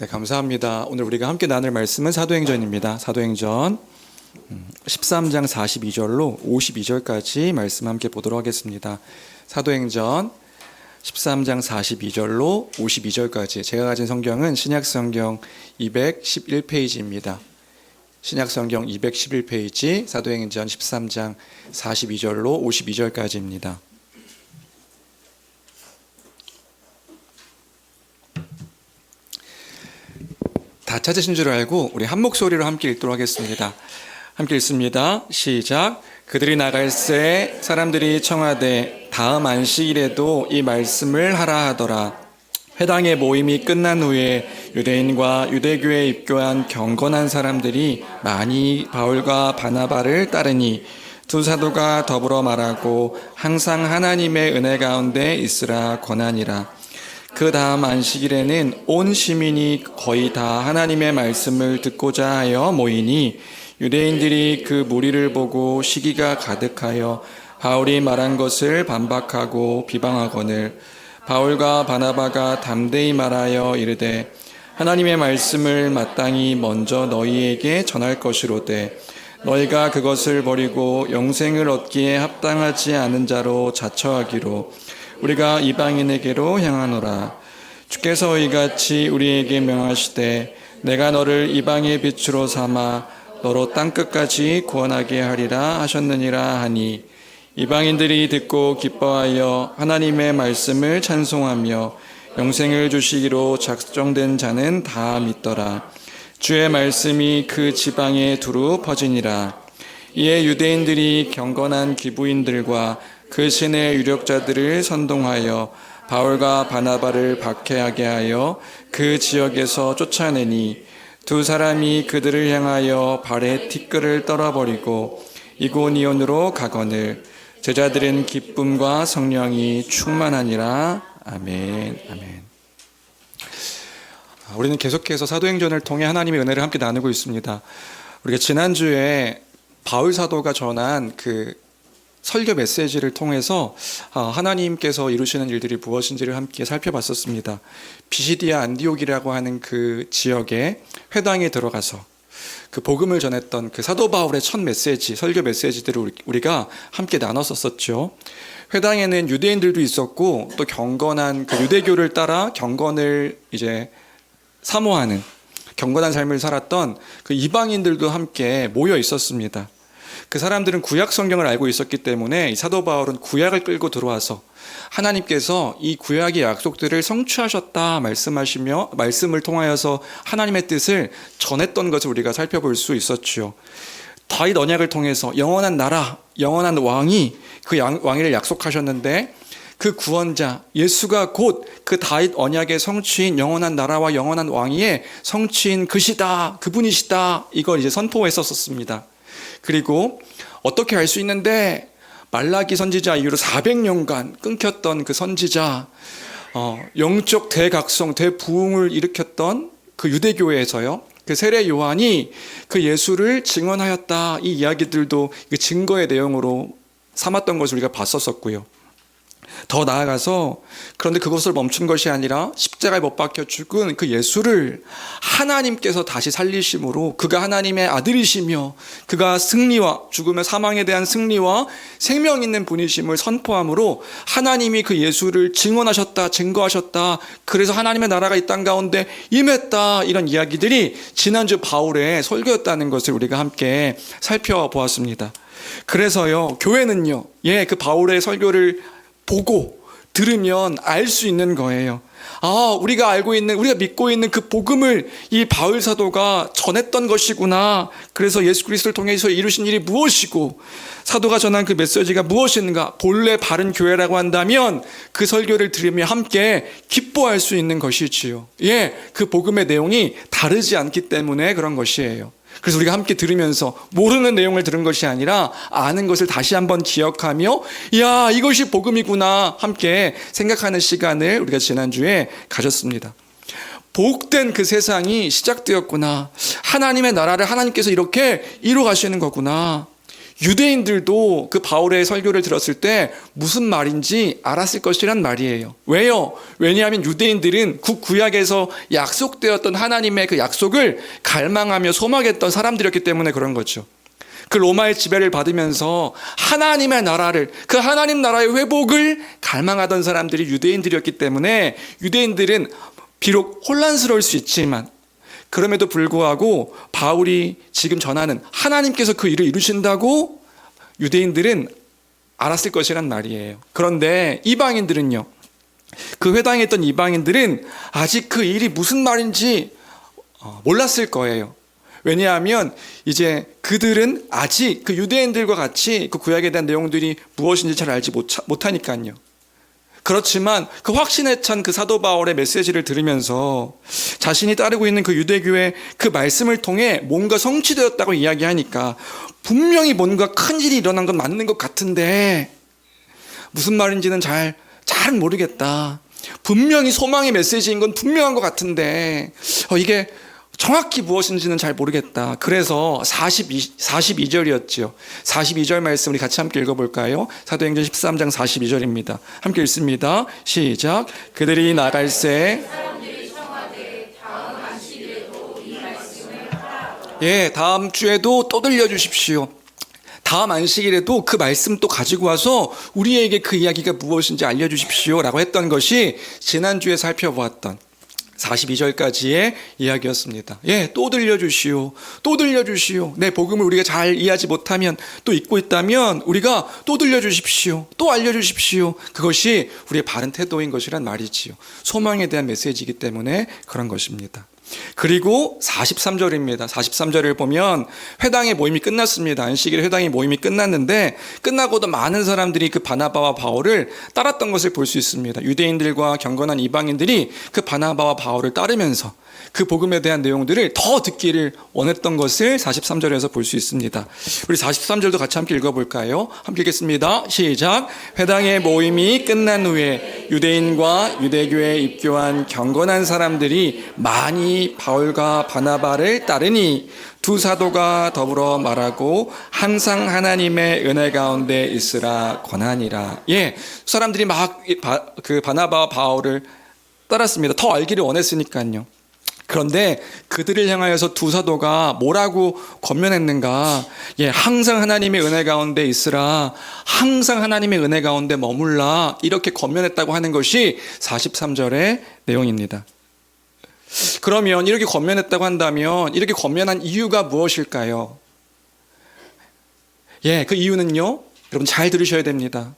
네, 감사합니다. 오늘 우리가 함께 나눌 말씀은 사도행전입니다. 사도행전 13장 42절로 52절까지 말씀 함께 보도록 하겠습니다. 사도행전 13장 42절로 52절까지 제가 가진 성경은 신약성경 211페이지입니다. 신약성경 211페이지 사도행전 13장 42절로 52절까지입니다. 다 찾으신 줄 알고 우리 한 목소리로 함께 읽도록 하겠습니다. 함께 읽습니다. 시작. 그들이 나갈새 사람들이 청하되 다음 안식일에도 이 말씀을 하라 하더라. 회당의 모임이 끝난 후에 유대인과 유대교에 입교한 경건한 사람들이 많이 바울과 바나바를 따르니 두 사도가 더불어 말하고 항상 하나님의 은혜 가운데 있으라 권하니라. 그 다음 안식일에는 온 시민이 거의 다 하나님의 말씀을 듣고자 하여 모이니 유대인들이 그 무리를 보고 시기가 가득하여 바울이 말한 것을 반박하고 비방하거늘 바울과 바나바가 담대히 말하여 이르되 하나님의 말씀을 마땅히 먼저 너희에게 전할 것이로되 너희가 그것을 버리고 영생을 얻기에 합당하지 않은 자로 자처하기로 우리가 이방인에게로 향하노라. 주께서 이같이 우리에게 명하시되 내가 너를 이방의 빛으로 삼아 너로 땅끝까지 구원하게 하리라 하셨느니라 하니 이방인들이 듣고 기뻐하여 하나님의 말씀을 찬송하며 영생을 주시기로 작정된 자는 다 믿더라. 주의 말씀이 그 지방에 두루 퍼지니라. 이에 유대인들이 경건한 기부인들과 그 신의 유력자들을 선동하여 바울과 바나바를 박해하게 하여 그 지역에서 쫓아내니 두 사람이 그들을 향하여 발에 티끌을 떨어버리고 이고니온으로 가거늘 제자들은 기쁨과 성령이 충만하니라. 아멘. 아멘. 우리는 계속해서 사도행전을 통해 하나님의 은혜를 함께 나누고 있습니다. 우리가 지난주에 바울 사도가 전한 그 설교 메시지를 통해서 하나님께서 이루시는 일들이 무엇인지를 함께 살펴봤었습니다. 비시디아 안디옥이라고 하는 그 지역에 회당에 들어가서 그 복음을 전했던 그 사도 바울의 첫 메시지, 설교 메시지들을 우리가 함께 나눴었죠. 회당에는 유대인들도 있었고 또 경건한 그 유대교를 따라 경건을 이제 사모하는 경건한 삶을 살았던 그 이방인들도 함께 모여 있었습니다. 그 사람들은 구약 성경을 알고 있었기 때문에 이 사도 바울은 구약을 끌고 들어와서 하나님께서 이 구약의 약속들을 성취하셨다 말씀하시며 말씀을 통하여서 하나님의 뜻을 전했던 것을 우리가 살펴볼 수 있었죠. 다윗 언약을 통해서 영원한 나라, 영원한 왕이 그 왕위를 약속하셨는데 그 구원자 예수가 곧 그 다윗 언약의 성취인 영원한 나라와 영원한 왕위의 성취인 그시다, 그분이시다, 이걸 이제 선포했었습니다. 그리고 어떻게 알 수 있는데 말라기 선지자 이후로 400년간 끊겼던 그 선지자, 영적 대각성, 대부흥을 일으켰던 그 유대교회에서요, 그 세례 요한이 그 예수를 증언하였다, 이 이야기들도 그 증거의 내용으로 삼았던 것을 우리가 봤었고요. 더 나아가서 그런데 그것을 멈춘 것이 아니라 십자가에 못 박혀 죽은 그 예수를 하나님께서 다시 살리심으로 그가 하나님의 아들이시며 그가 승리와 죽음의 사망에 대한 승리와 생명 있는 분이심을 선포함으로 하나님이 그 예수를 증언하셨다, 증거하셨다, 그래서 하나님의 나라가 이 땅 가운데 임했다, 이런 이야기들이 지난주 바울의 설교였다는 것을 우리가 함께 살펴보았습니다. 그래서요, 교회는요, 그 바울의 설교를 보고 들으면 알 수 있는 거예요. 우리가 알고 있는, 우리가 믿고 있는 그 복음을 이 바울 사도가 전했던 것이구나. 그래서 예수 그리스도를 통해서 이루신 일이 무엇이고 사도가 전한 그 메시지가 무엇인가, 본래 바른 교회라고 한다면 그 설교를 들으며 함께 기뻐할 수 있는 것이지요. 그 복음의 내용이 다르지 않기 때문에 그런 것이에요. 그래서 우리가 함께 들으면서 모르는 내용을 들은 것이 아니라 아는 것을 다시 한번 기억하며 이것이 복음이구나 함께 생각하는 시간을 우리가 지난주에 가졌습니다. 복된 그 세상이 시작되었구나. 하나님의 나라를 하나님께서 이렇게 이루어 가시는 거구나. 유대인들도 그 바울의 설교를 들었을 때 무슨 말인지 알았을 것이란 말이에요. 왜요? 왜냐하면 유대인들은 구약에서 약속되었던 하나님의 그 약속을 갈망하며 소망했던 사람들이었기 때문에 그런 거죠. 그 로마의 지배를 받으면서 하나님의 나라를, 그 하나님 나라의 회복을 갈망하던 사람들이 유대인들이었기 때문에 유대인들은 비록 혼란스러울 수 있지만 그럼에도 불구하고 바울이 지금 전하는 하나님께서 그 일을 이루신다고 유대인들은 알았을 것이란 말이에요. 그런데 이방인들은요, 그 회당에 있던 이방인들은 아직 그 일이 무슨 말인지 몰랐을 거예요. 왜냐하면 이제 그들은 아직 그 유대인들과 같이 그 구약에 대한 내용들이 무엇인지 잘 알지 못하니까요. 그렇지만 그 확신에 찬 그 사도 바울의 메시지를 들으면서 자신이 따르고 있는 그 유대교의 그 말씀을 통해 뭔가 성취되었다고 이야기하니까 분명히 뭔가 큰 일이 일어난 건 맞는 것 같은데 무슨 말인지는 잘 모르겠다. 분명히 소망의 메시지인 건 분명한 것 같은데 이게 정확히 무엇인지는 잘 모르겠다. 그래서 42절이었죠. 42절 말씀 우리 같이 함께 읽어볼까요? 사도행전 13장 42절입니다. 함께 읽습니다. 시작. 그들이 나갈새 다음 주에도 또 들려주십시오. 다음 안식일에도 그 말씀 또 가지고 와서 우리에게 그 이야기가 무엇인지 알려주십시오 라고 했던 것이 지난주에 살펴보았던 42절까지의 이야기였습니다. 또 들려주시오. 또 들려주시오. 내 복음을 우리가 잘 이해하지 못하면 또 잊고 있다면 우리가 또 들려주십시오. 또 알려주십시오. 그것이 우리의 바른 태도인 것이란 말이지요. 소망에 대한 메시지이기 때문에 그런 것입니다. 그리고 43절입니다. 43절을 보면 회당의 모임이 끝났습니다. 안식일에 회당의 모임이 끝났는데 끝나고도 많은 사람들이 그 바나바와 바울을 따랐던 것을 볼 수 있습니다. 유대인들과 경건한 이방인들이 그 바나바와 바울을 따르면서 그 복음에 대한 내용들을 더 듣기를 원했던 것을 43절에서 볼 수 있습니다. 우리 43절도 같이 함께 읽어볼까요? 함께 읽겠습니다. 시작. 회당의 모임이 끝난 후에 유대인과 유대교에 입교한 경건한 사람들이 많이 바울과 바나바를 따르니 두 사도가 더불어 말하고 항상 하나님의 은혜 가운데 있으라 권하니라. 사람들이 막 그 바나바와 바울을 따랐습니다. 더 알기를 원했으니까요. 그런데 그들을 향하여서 두 사도가 뭐라고 권면했는가? 항상 하나님의 은혜 가운데 있으라. 항상 하나님의 은혜 가운데 머물라. 이렇게 권면했다고 하는 것이 43절의 내용입니다. 그러면 이렇게 권면했다고 한다면 이렇게 권면한 이유가 무엇일까요? 그 이유는요, 여러분 잘 들으셔야 됩니다.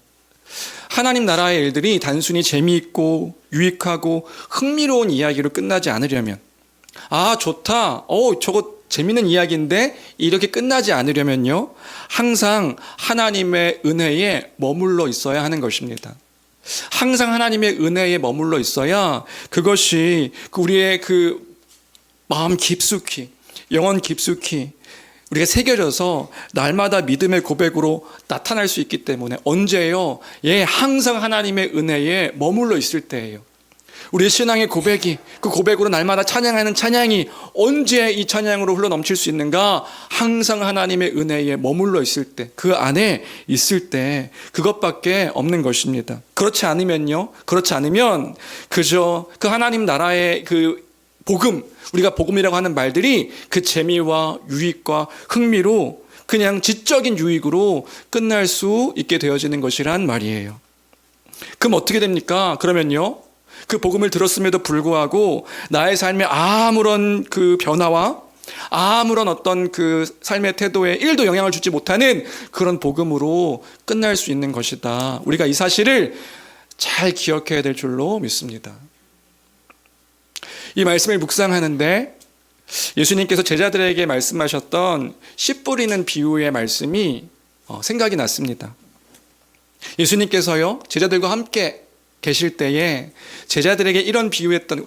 하나님 나라의 일들이 단순히 재미있고 유익하고 흥미로운 이야기로 끝나지 않으려면, 좋다, 저거 재미있는 이야기인데 이렇게 끝나지 않으려면요, 항상 하나님의 은혜에 머물러 있어야 하는 것입니다. 항상 하나님의 은혜에 머물러 있어야 그것이 우리의 그 마음 깊숙이, 영혼 깊숙이 우리가 새겨져서 날마다 믿음의 고백으로 나타날 수 있기 때문에, 언제요? 항상 하나님의 은혜에 머물러 있을 때예요. 우리의 신앙의 고백이, 그 고백으로 날마다 찬양하는 찬양이 언제 이 찬양으로 흘러넘칠 수 있는가? 항상 하나님의 은혜에 머물러 있을 때, 그 안에 있을 때, 그것밖에 없는 것입니다. 그렇지 않으면 그저 그 하나님 나라의 그 복음, 우리가 복음이라고 하는 말들이 그 재미와 유익과 흥미로 그냥 지적인 유익으로 끝날 수 있게 되어지는 것이란 말이에요. 그럼 어떻게 됩니까? 그러면요, 그 복음을 들었음에도 불구하고 나의 삶에 아무런 그 변화와 아무런 어떤 그 삶의 태도에 1도 영향을 주지 못하는 그런 복음으로 끝날 수 있는 것이다. 우리가 이 사실을 잘 기억해야 될 줄로 믿습니다. 이 말씀을 묵상하는데 예수님께서 제자들에게 말씀하셨던 씨 뿌리는 비유의 말씀이 생각이 났습니다. 예수님께서요, 제자들과 함께 계실 때에 제자들에게 이런 비유했던,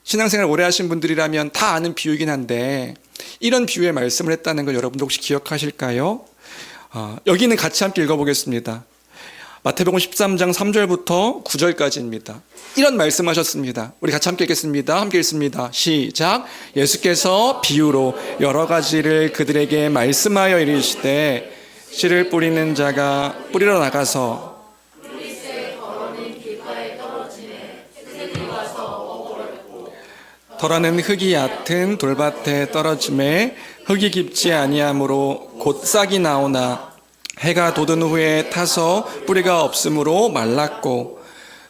신앙생활 오래 하신 분들이라면 다 아는 비유이긴 한데 이런 비유의 말씀을 했다는 걸 여러분도 혹시 기억하실까요? 여기는 같이 함께 읽어보겠습니다. 마태복음 13장 3절부터 9절까지입니다. 이런 말씀하셨습니다. 우리 같이 함께 읽겠습니다. 함께 읽습니다. 시작. 예수께서 비유로 여러 가지를 그들에게 말씀하여 이르시되 씨를 뿌리는 자가 뿌리러 나가서 덜어는 흙이 얕은 돌밭에 떨어짐에 흙이 깊지 아니하므로 곧 싹이 나오나 해가 돋은 후에 타서 뿌리가 없으므로 말랐고,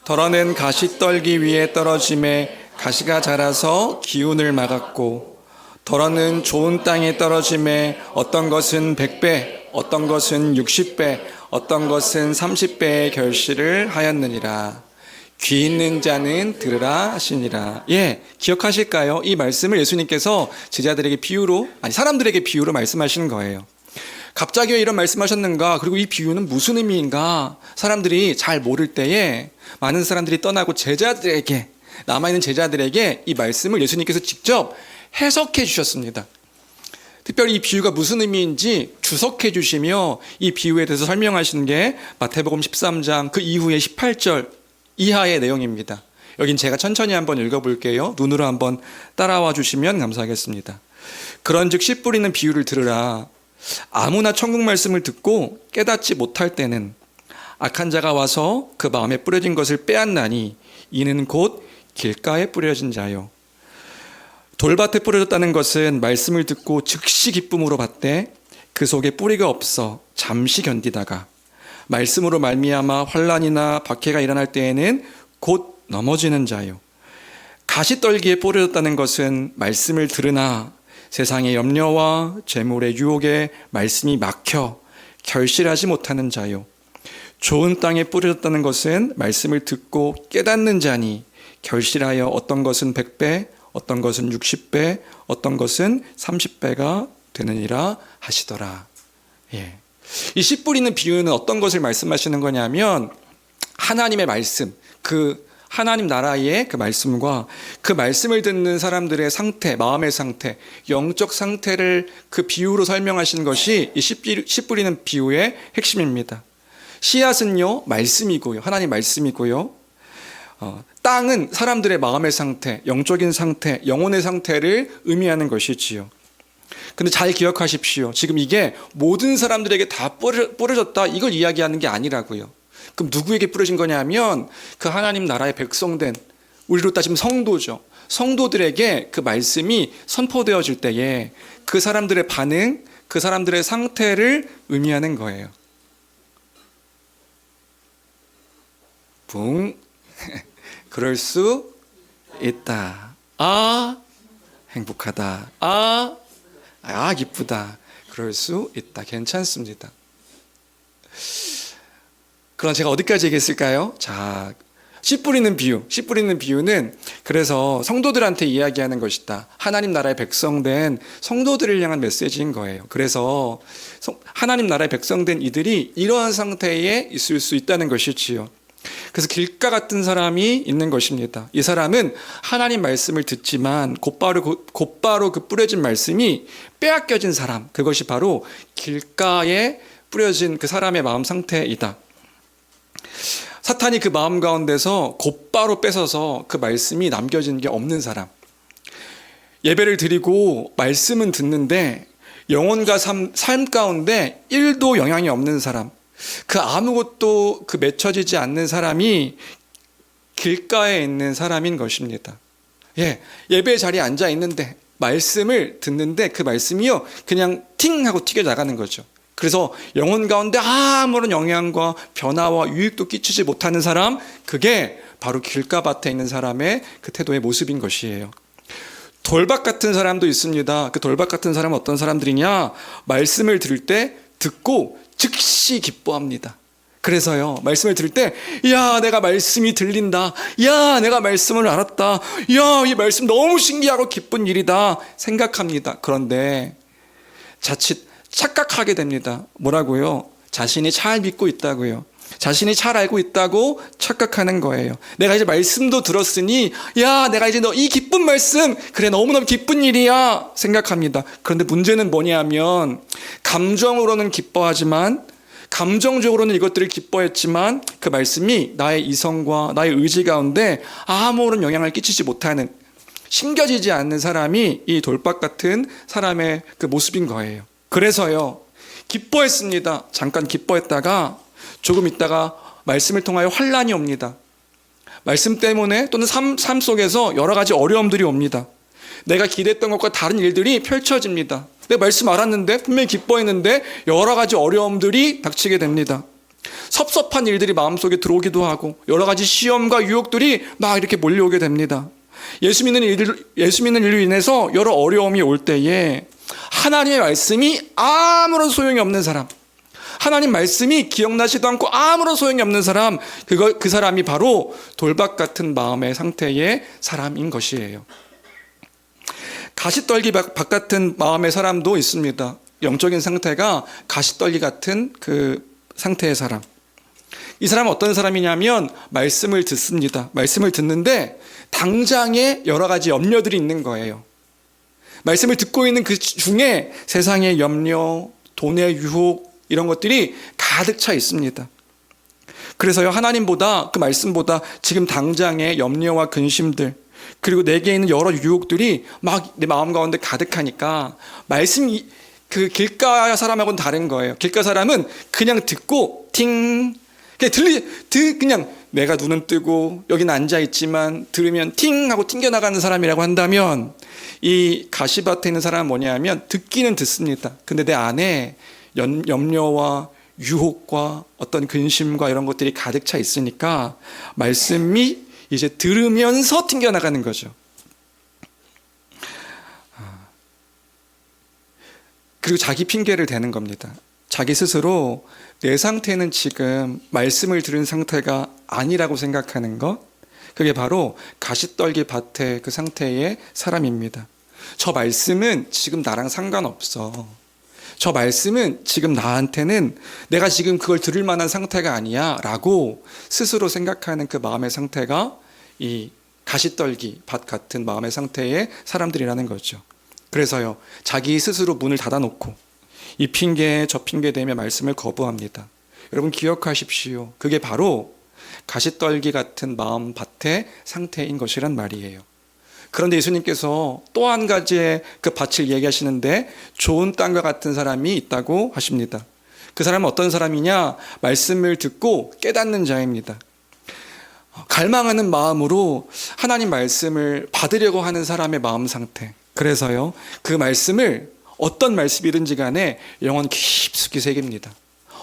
덜어는 가시떨기 위에 떨어짐에 가시가 자라서 기운을 막았고, 덜어는 좋은 땅에 떨어짐에 어떤 것은 100배, 어떤 것은 60배, 어떤 것은 30배의 결실을 하였느니라. 귀 있는 자는 들으라 하시니라. 예, 기억하실까요? 이 말씀을 예수님께서 제자들에게 비유로, 사람들에게 비유로 말씀하시는 거예요. 갑자기 왜 이런 말씀하셨는가? 그리고 이 비유는 무슨 의미인가? 사람들이 잘 모를 때에 많은 사람들이 떠나고 제자들에게, 남아있는 제자들에게 이 말씀을 예수님께서 직접 해석해 주셨습니다. 특별히 이 비유가 무슨 의미인지 주석해 주시며 이 비유에 대해서 설명하시는 게 마태복음 13장 그 이후에 18절 이하의 내용입니다. 여긴 제가 천천히 한번 읽어볼게요. 눈으로 한번 따라와 주시면 감사하겠습니다. 그런즉 씨 뿌리는 비유를 들으라. 아무나 천국 말씀을 듣고 깨닫지 못할 때는 악한 자가 와서 그 마음에 뿌려진 것을 빼앗나니 이는 곧 길가에 뿌려진 자요. 돌밭에 뿌려졌다는 것은 말씀을 듣고 즉시 기쁨으로 받되 그 속에 뿌리가 없어 잠시 견디다가 말씀으로 말미암아 환난이나 박해가 일어날 때에는 곧 넘어지는 자요. 가시떨기에 뿌려졌다는 것은 말씀을 들으나 세상의 염려와 재물의 유혹에 말씀이 막혀 결실하지 못하는 자요. 좋은 땅에 뿌려졌다는 것은 말씀을 듣고 깨닫는 자니 결실하여 어떤 것은 100배, 어떤 것은 60배, 어떤 것은 30배가 되느니라 하시더라. 예. 이 씨 뿌리는 비유는 어떤 것을 말씀하시는 거냐면 하나님의 말씀, 그 하나님 나라의 그 말씀과 그 말씀을 듣는 사람들의 상태, 마음의 상태, 영적 상태를 그 비유로 설명하시는 것이 이 씨 뿌리는 비유의 핵심입니다. 씨앗은요, 말씀이고요. 하나님 말씀이고요. 땅은 사람들의 마음의 상태, 영적인 상태, 영혼의 상태를 의미하는 것이지요. 근데 잘 기억하십시오. 지금 이게 모든 사람들에게 다 뿌려졌다, 이걸 이야기하는 게 아니라고요. 그럼 누구에게 뿌려진 거냐면 그 하나님 나라의 백성된, 우리로 따지면 성도죠. 성도들에게 그 말씀이 선포되어질 때에 그 사람들의 반응, 그 사람들의 상태를 의미하는 거예요. 붕. 그럴 수 있다. 아, 행복하다. 아, 기쁘다. 그럴 수 있다. 괜찮습니다. 그럼 제가 어디까지 얘기했을까요? 자, 씨 뿌리는 비유. 씨 뿌리는 비유는 그래서 성도들한테 이야기하는 것이다. 하나님 나라의 백성된 성도들을 향한 메시지인 거예요. 그래서 하나님 나라의 백성된 이들이 이러한 상태에 있을 수 있다는 것이지요. 그래서 길가 같은 사람이 있는 것입니다. 이 사람은 하나님 말씀을 듣지만 곧바로 그 뿌려진 말씀이 빼앗겨진 사람, 그것이 바로 길가에 뿌려진 그 사람의 마음 상태이다. 사탄이 그 마음 가운데서 곧바로 뺏어서 그 말씀이 남겨진 게 없는 사람, 예배를 드리고 말씀은 듣는데 영혼과 삶 가운데 1도 영향이 없는 사람, 그 아무것도 그 맺혀지지 않는 사람이 길가에 있는 사람인 것입니다. 예, 예배 자리에 앉아 있는데 말씀을 듣는데 그 말씀이요 그냥 팅 하고 튀겨 나가는 거죠. 그래서 영혼 가운데 아무런 영향과 변화와 유익도 끼치지 못하는 사람, 그게 바로 길가밭에 있는 사람의 그 태도의 모습인 것이에요. 돌밭 같은 사람도 있습니다. 그 돌밭 같은 사람은 어떤 사람들이냐? 말씀을 들을 때 듣고 즉시 기뻐합니다. 그래서요, 말씀을 들을 때, 야, 내가 말씀이 들린다. 야, 내가 말씀을 알았다. 야, 이 말씀 너무 신기하고 기쁜 일이다. 생각합니다. 그런데 자칫 착각하게 됩니다. 뭐라고요? 자신이 잘 믿고 있다고요. 자신이 잘 알고 있다고 착각하는 거예요. 내가 이제 말씀도 들었으니, 야, 내가 이제 너 이 기쁜 말씀, 그래, 너무너무 기쁜 일이야. 생각합니다. 그런데 문제는 뭐냐면, 감정으로는 기뻐하지만, 감정적으로는 이것들을 기뻐했지만 그 말씀이 나의 이성과 나의 의지 가운데 아무런 영향을 끼치지 못하는, 심겨지지 않는 사람이 이 돌박 같은 사람의 그 모습인 거예요. 그래서요, 기뻐했습니다. 잠깐 기뻐했다가 조금 있다가 말씀을 통하여 환난이 옵니다. 말씀 때문에 또는 삶 속에서 여러 가지 어려움들이 옵니다. 내가 기대했던 것과 다른 일들이 펼쳐집니다. 내가 말씀 알았는데, 분명히 기뻐했는데 여러 가지 어려움들이 닥치게 됩니다. 섭섭한 일들이 마음속에 들어오기도 하고 여러 가지 시험과 유혹들이 막 이렇게 몰려오게 됩니다. 예수 믿는 일로 인해서 여러 어려움이 올 때에 하나님의 말씀이 아무런 소용이 없는 사람, 하나님 말씀이 기억나지도 않고 아무런 소용이 없는 사람, 그 사람이 바로 돌박 같은 마음의 상태의 사람인 것이에요. 가시떨기 밭 같은 마음의 사람도 있습니다. 영적인 상태가 가시떨기 같은 그 상태의 사람. 이 사람은 어떤 사람이냐면 말씀을 듣습니다. 말씀을 듣는데 당장에 여러 가지 염려들이 있는 거예요. 말씀을 듣고 있는 그 중에 세상의 염려, 돈의 유혹, 이런 것들이 가득 차 있습니다. 그래서요, 하나님보다, 그 말씀보다 지금 당장의 염려와 근심들, 그리고 내게 있는 여러 유혹들이 막 내 마음 가운데 가득하니까 말씀이 그 길가 사람하고는 다른 거예요. 길가 사람은 그냥 듣고 팅, 그냥 내가 눈은 뜨고 여기는 앉아 있지만 들으면 팅 하고 튕겨나가는 사람이라고 한다면, 이 가시밭에 있는 사람은 뭐냐면 듣기는 듣습니다. 근데 내 안에 염려와 유혹과 어떤 근심과 이런 것들이 가득 차 있으니까 말씀이 이제 들으면서 튕겨나가는 거죠. 그리고 자기 핑계를 대는 겁니다. 자기 스스로 내 상태는 지금 말씀을 들은 상태가 아니라고 생각하는 것, 그게 바로 가시떨기 밭의 그 상태의 사람입니다. 저 말씀은 지금 나랑 상관없어. 저 말씀은 지금 나한테는 내가 지금 그걸 들을 만한 상태가 아니야 라고 스스로 생각하는 그 마음의 상태가 이 가시떨기 밭 같은 마음의 상태의 사람들이라는 거죠. 그래서요, 자기 스스로 문을 닫아놓고 이 핑계 저 핑계 대며 말씀을 거부합니다. 여러분 기억하십시오. 그게 바로 가시떨기 같은 마음 밭의 상태인 것이란 말이에요. 그런데 예수님께서 또 한 가지의 그 밭을 얘기하시는데 좋은 땅과 같은 사람이 있다고 하십니다. 그 사람은 어떤 사람이냐? 말씀을 듣고 깨닫는 자입니다. 갈망하는 마음으로 하나님 말씀을 받으려고 하는 사람의 마음 상태. 그래서요, 그 말씀을 어떤 말씀이든지 간에 영혼 깊숙이 새깁니다.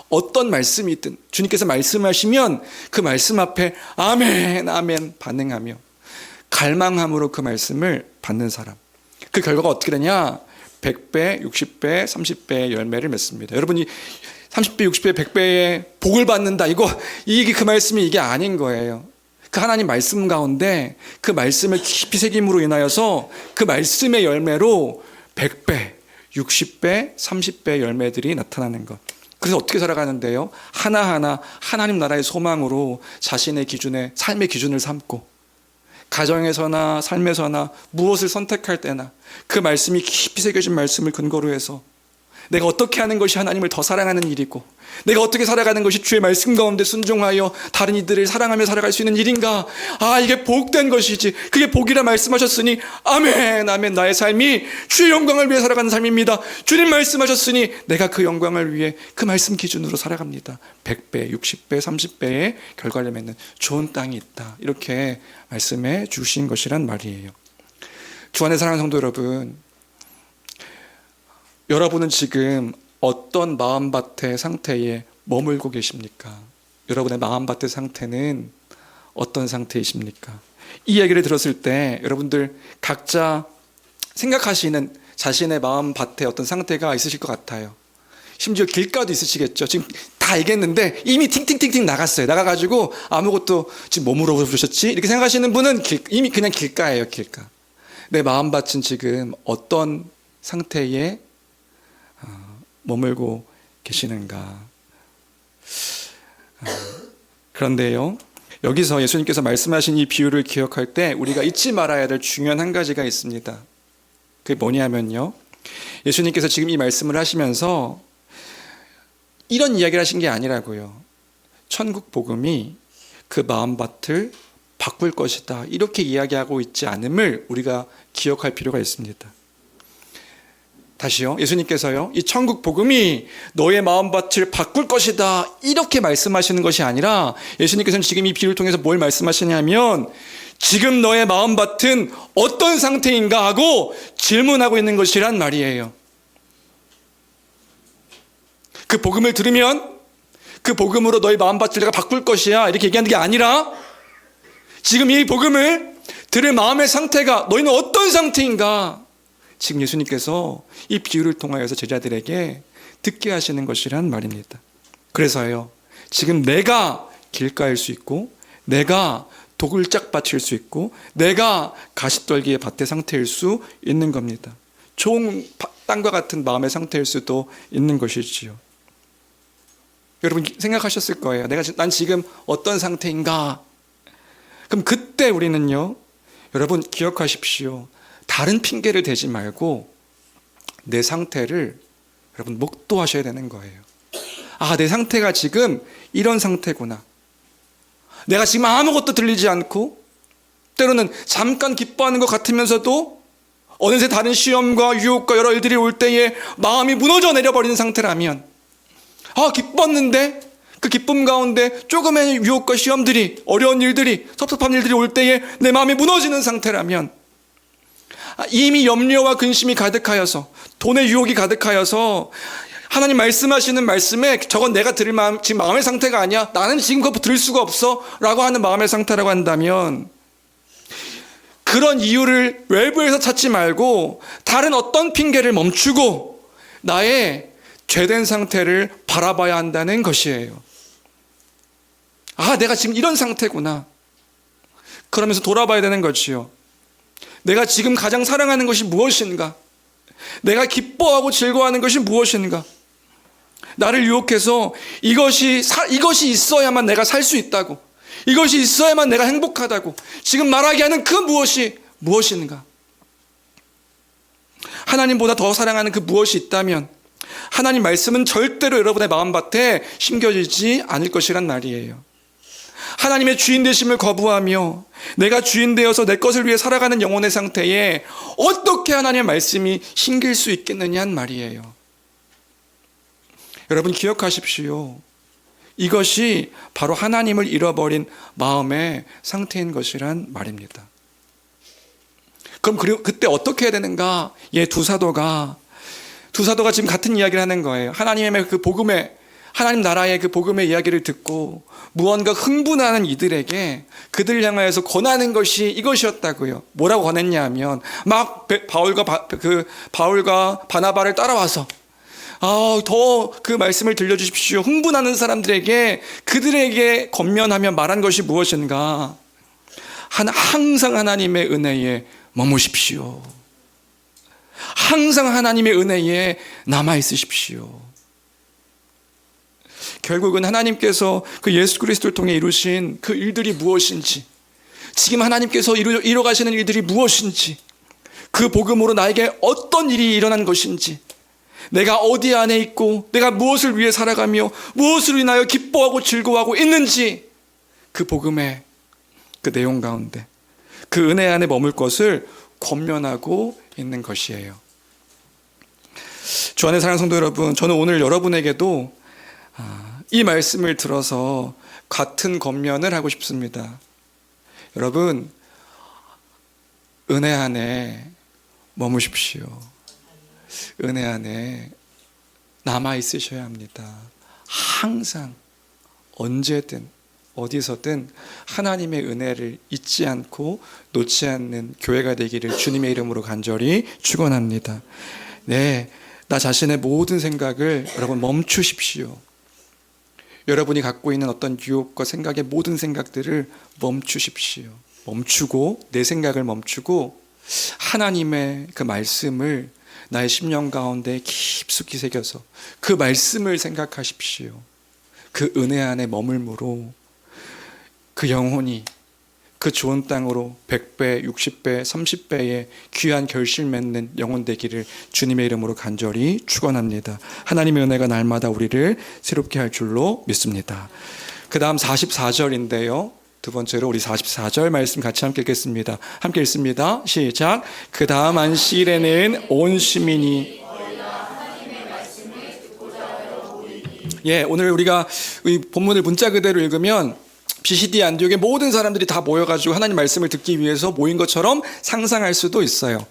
어떤 말씀이든 주님께서 말씀하시면 그 말씀 앞에 아멘 아멘 반응하며 갈망함으로 그 말씀을 받는 사람. 그 결과가 어떻게 되냐? 100배, 60배, 30배의 열매를 맺습니다. 여러분이 30배, 60배, 100배의 복을 받는다, 이게 그 말씀이 이게 아닌 거예요. 그 하나님 말씀 가운데 그 말씀을 깊이 새김으로 인하여서 그 말씀의 열매로 100배, 60배, 30배의 열매들이 나타나는 것. 그래서 어떻게 살아가는데요? 하나하나 하나님 나라의 소망으로 자신의 기준에, 삶의 기준을 삼고 가정에서나 삶에서나 무엇을 선택할 때나 그 말씀이 깊이 새겨진 말씀을 근거로 해서 내가 어떻게 하는 것이 하나님을 더 사랑하는 일이고 내가 어떻게 살아가는 것이 주의 말씀 가운데 순종하여 다른 이들을 사랑하며 살아갈 수 있는 일인가? 이게 복된 것이지. 그게 복이라 말씀하셨으니 아멘 아멘, 나의 삶이 주의 영광을 위해 살아가는 삶입니다. 주님 말씀하셨으니 내가 그 영광을 위해 그 말씀 기준으로 살아갑니다. 100배, 60배, 30배의 결과를 맺는 좋은 땅이 있다. 이렇게 말씀해 주신 것이란 말이에요. 주 안에 사랑하는 성도 여러분, 여러분은 지금 어떤 마음밭의 상태에 머물고 계십니까? 여러분의 마음밭의 상태는 어떤 상태이십니까? 이 얘기를 들었을 때 여러분들 각자 생각하시는 자신의 마음밭의 어떤 상태가 있으실 것 같아요. 심지어 길가도 있으시겠죠. 지금 다 얘기했는데 이미 팅팅팅팅 나갔어요. 나가가지고 아무것도 지금 뭐 물어보셨지? 이렇게 생각하시는 분은 이미 그냥 길가예요. 길가. 내 마음밭은 지금 어떤 상태에 머물고 계시는가? 그런데요, 여기서 예수님께서 말씀하신 이 비유를 기억할 때 우리가 잊지 말아야 될 중요한 한 가지가 있습니다. 그게 뭐냐면요, 예수님께서 지금 이 말씀을 하시면서 이런 이야기를 하신 게 아니라고요. 천국 복음이 그 마음밭을 바꿀 것이다, 이렇게 이야기하고 있지 않음을 우리가 기억할 필요가 있습니다. 다시요. 예수님께서요, 이 천국 복음이 너의 마음밭을 바꿀 것이다, 이렇게 말씀하시는 것이 아니라 예수님께서는 지금 이 비유를 통해서 뭘 말씀하시냐면 지금 너의 마음밭은 어떤 상태인가 하고 질문하고 있는 것이란 말이에요. 그 복음을 들으면 그 복음으로 너의 마음밭을 내가 바꿀 것이야, 이렇게 얘기하는 게 아니라 지금 이 복음을 들을 마음의 상태가, 너희는 어떤 상태인가, 지금 예수님께서 이 비유를 통하여서 제자들에게 듣게 하시는 것이란 말입니다. 그래서요, 지금 내가 길가일 수 있고, 내가 독을 짝 바칠 수 있고, 내가 가시떨기의 밭의 상태일 수 있는 겁니다. 좋은 땅과 같은 마음의 상태일 수도 있는 것이지요. 여러분 생각하셨을 거예요. 난 지금 어떤 상태인가? 그럼 그때 우리는요, 여러분 기억하십시오. 다른 핑계를 대지 말고 내 상태를 여러분 목도하셔야 되는 거예요. 아, 내 상태가 지금 이런 상태구나. 내가 지금 아무것도 들리지 않고 때로는 잠깐 기뻐하는 것 같으면서도 어느새 다른 시험과 유혹과 여러 일들이 올 때에 마음이 무너져 내려버리는 상태라면, 아, 기뻤는데 그 기쁨 가운데 조금의 유혹과 시험들이, 어려운 일들이, 섭섭한 일들이 올 때에 내 마음이 무너지는 상태라면, 이미 염려와 근심이 가득하여서, 돈의 유혹이 가득하여서 하나님 말씀하시는 말씀에 저건 내가 들을 마음, 지금 마음의 상태가 아니야, 나는 지금 그거 들을 수가 없어 라고 하는 마음의 상태라고 한다면, 그런 이유를 외부에서 찾지 말고 다른 어떤 핑계를 멈추고 나의 죄된 상태를 바라봐야 한다는 것이에요. 아, 내가 지금 이런 상태구나. 그러면서 돌아봐야 되는 것이요. 내가 지금 가장 사랑하는 것이 무엇인가? 내가 기뻐하고 즐거워하는 것이 무엇인가? 나를 유혹해서 이것이 있어야만 내가 살 수 있다고, 이것이 있어야만 내가 행복하다고 지금 말하게 하는 그 무엇이 무엇인가? 하나님보다 더 사랑하는 그 무엇이 있다면 하나님 말씀은 절대로 여러분의 마음밭에 심겨지지 않을 것이란 말이에요. 하나님의 주인 되심을 거부하며 내가 주인 되어서 내 것을 위해 살아가는 영혼의 상태에 어떻게 하나님의 말씀이 심길 수 있겠느냐는 말이에요. 여러분 기억하십시오. 이것이 바로 하나님을 잃어버린 마음의 상태인 것이란 말입니다. 그럼 그때 어떻게 해야 되는가? 두 사도가 지금 같은 이야기를 하는 거예요. 하나님의 그 복음의, 하나님 나라의 그 복음의 이야기를 듣고 무언가 흥분하는 이들에게 그들을 향하여서 권하는 것이 이것이었다고요. 뭐라고 권했냐 하면 막 바울과 바나바를 따라와서 더 그 말씀을 들려주십시오. 흥분하는 사람들에게, 그들에게 권면하며 말한 것이 무엇인가? 항상 하나님의 은혜에 머무십시오. 항상 하나님의 은혜에 남아 있으십시오. 결국은 하나님께서 그 예수 그리스도를 통해 이루신 그 일들이 무엇인지, 지금 하나님께서 이뤄가시는 일들이 무엇인지, 그 복음으로 나에게 어떤 일이 일어난 것인지, 내가 어디 안에 있고 내가 무엇을 위해 살아가며 무엇으로 인하여 기뻐하고 즐거워하고 있는지, 그 복음의 그 내용 가운데 그 은혜 안에 머물 것을 권면하고 있는 것이에요. 주 안의 사랑하는 성도 여러분, 저는 오늘 여러분에게도 이 말씀을 들어서 같은 권면을 하고 싶습니다. 여러분, 은혜 안에 머무십시오. 은혜 안에 남아 있으셔야 합니다. 항상, 언제든, 어디서든 하나님의 은혜를 잊지 않고 놓지 않는 교회가 되기를 주님의 이름으로 간절히 축원합니다. 네, 나 자신의 모든 생각을 여러분 멈추십시오. 여러분이 갖고 있는 어떤 유혹과 생각의 모든 생각들을 멈추십시오. 멈추고, 내 생각을 멈추고 하나님의 그 말씀을 나의 심령 가운데 깊숙이 새겨서 그 말씀을 생각하십시오. 그 은혜 안에 머물므로 그 영혼이, 그 좋은 땅으로 100배, 60배, 30배의 귀한 결실 맺는 영혼 되기를 주님의 이름으로 간절히 축원합니다. 하나님의 은혜가 날마다 우리를 새롭게 할 줄로 믿습니다. 그 다음 44절인데요. 두 번째로 우리 44절 말씀 같이 함께 읽겠습니다. 함께 읽습니다. 시작. 그 다음 안식일에는 온 시민이 오늘 우리가 이 본문을 문자 그대로 읽으면 비시디 안디옥의 모든 사람들이 다 모여가지고 하나님 말씀을 듣기 위해서 모인 것처럼 상상할 수도 있어요.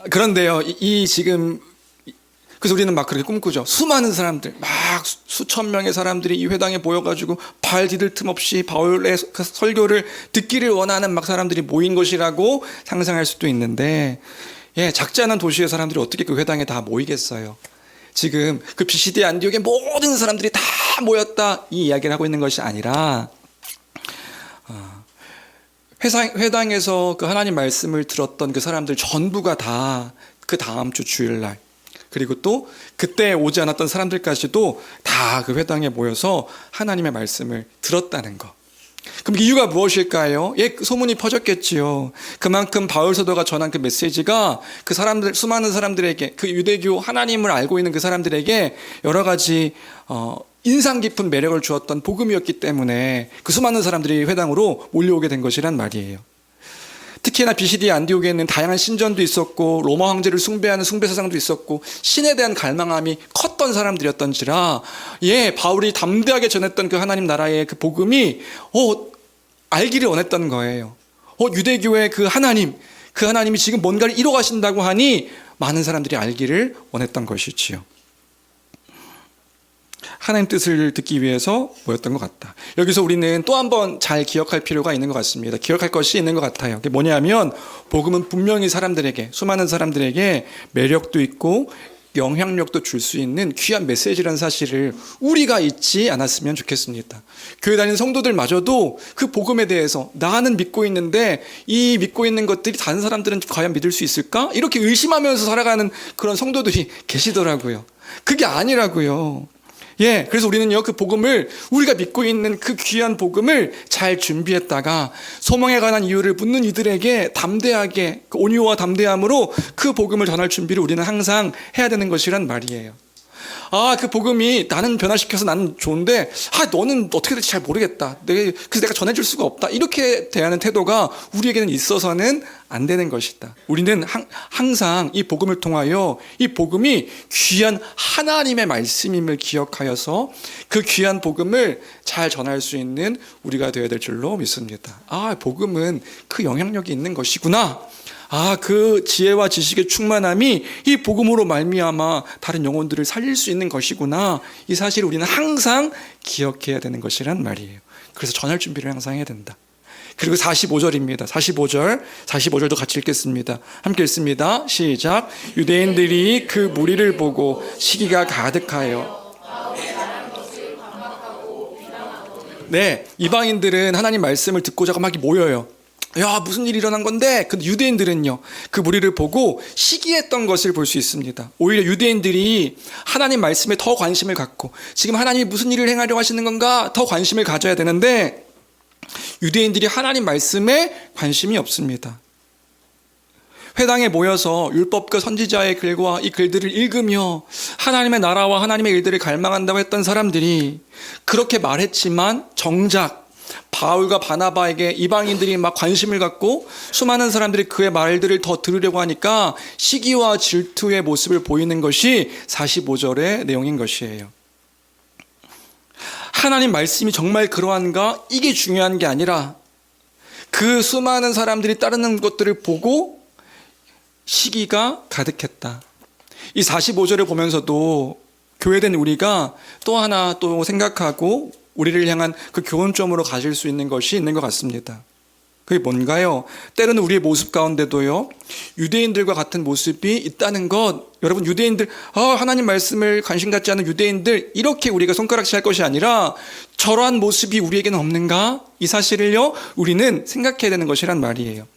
그런데요, 지금 그래서 우리는 막 그렇게 꿈꾸죠. 수많은 사람들, 막 수천 명의 사람들이 이 회당에 모여가지고 발 디딜 틈 없이 바울의 그 설교를 듣기를 원하는 막 사람들이 모인 것이라고 상상할 수도 있는데, 작지 않은 도시의 사람들이 어떻게 그 회당에 다 모이겠어요? 지금 그 비시디 안디옥의 모든 사람들이 다 모였다 이 이야기를 하고 있는 것이 아니라 회당에서 그 하나님 말씀을 들었던 그 사람들 전부가 다 그 다음 주 주일날, 그리고 또 그때 오지 않았던 사람들까지도 다 그 회당에 모여서 하나님의 말씀을 들었다는 것. 그럼 이유가 무엇일까요? 소문이 퍼졌겠지요. 그만큼 바울 사도가 전한 그 메시지가 그 사람들, 수많은 사람들에게, 그 유대교 하나님을 알고 있는 그 사람들에게 여러 가지 인상 깊은 매력을 주었던 복음이었기 때문에 그 수많은 사람들이 회당으로 몰려오게 된 것이란 말이에요. 특히나 비시디 안디옥에는 다양한 신전도 있었고 로마 황제를 숭배하는 숭배사상도 있었고 신에 대한 갈망함이 컸던 사람들이었던지라 바울이 담대하게 전했던 그 하나님 나라의 그 복음이 알기를 원했던 거예요. 유대교의 그 하나님이 지금 뭔가를 이뤄가신다고 하니 많은 사람들이 알기를 원했던 것이지요. 하나님 뜻을 듣기 위해서 모였던 것 같다. 여기서 우리는 또 한 번 잘 기억할 필요가 있는 것 같습니다. 기억할 것이 있는 것 같아요. 그게 뭐냐면 복음은 분명히 수많은 사람들에게 매력도 있고 영향력도 줄 수 있는 귀한 메시지라는 사실을 우리가 잊지 않았으면 좋겠습니다. 교회 다니는 성도들마저도 그 복음에 대해서 나는 믿고 있는데 이 믿고 있는 것들이 다른 사람들은 과연 믿을 수 있을까? 이렇게 의심하면서 살아가는 그런 성도들이 계시더라고요. 그게 아니라고요. 그래서 우리는요, 그 복음을, 우리가 믿고 있는 그 귀한 복음을 잘 준비했다가 소망에 관한 이유를 묻는 이들에게 담대하게, 그 온유와 담대함으로 그 복음을 전할 준비를 우리는 항상 해야 되는 것이란 말이에요. 그 복음이 나는 변화시켜서 나는 좋은데, 너는 어떻게 될지 잘 모르겠다. 그래서 내가 전해줄 수가 없다. 이렇게 대하는 태도가 우리에게는 있어서는 안 되는 것이다. 우리는 항상 이 복음을 통하여 이 복음이 귀한 하나님의 말씀임을 기억하여서 그 귀한 복음을 잘 전할 수 있는 우리가 되어야 될 줄로 믿습니다. 복음은 그 영향력이 있는 것이구나. 그 지혜와 지식의 충만함이 이 복음으로 말미암아 다른 영혼들을 살릴 수 있는 것이구나. 이 사실을 우리는 항상 기억해야 되는 것이란 말이에요. 그래서 전할 준비를 항상 해야 된다. 그리고 45절입니다. 45절도 같이 읽겠습니다. 함께 읽습니다. 시작. 유대인들이 그 무리를 보고 시기가 가득하여 이방인들은 하나님 말씀을 듣고자 막 모여요. 무슨 일이 일어난 건데? 근데 유대인들은요, 그 무리를 보고 시기했던 것을 볼 수 있습니다. 오히려 유대인들이 하나님 말씀에 더 관심을 갖고 지금 하나님이 무슨 일을 행하려고 하시는 건가 더 관심을 가져야 되는데 유대인들이 하나님 말씀에 관심이 없습니다. 회당에 모여서 율법과 선지자의 글과 이 글들을 읽으며 하나님의 나라와 하나님의 일들을 갈망한다고 했던 사람들이 그렇게 말했지만 정작 바울과 바나바에게 이방인들이 막 관심을 갖고 수많은 사람들이 그의 말들을 더 들으려고 하니까 시기와 질투의 모습을 보이는 것이 45절의 내용인 것이에요. 하나님 말씀이 정말 그러한가? 이게 중요한 게 아니라 그 수많은 사람들이 따르는 것들을 보고 시기가 가득했다. 이 45절을 보면서도 교회된 우리가 또 하나 또 생각하고 우리를 향한 그 교훈점으로 가질 수 있는 것이 있는 것 같습니다. 그게 뭔가요? 때로는 우리의 모습 가운데도요, 유대인들과 같은 모습이 있다는 것. 여러분, 유대인들, 하나님 말씀을 관심 갖지 않는 유대인들, 이렇게 우리가 손가락질할 것이 아니라 저러한 모습이 우리에게는 없는가? 이 사실을요, 우리는 생각해야 되는 것이란 말이에요.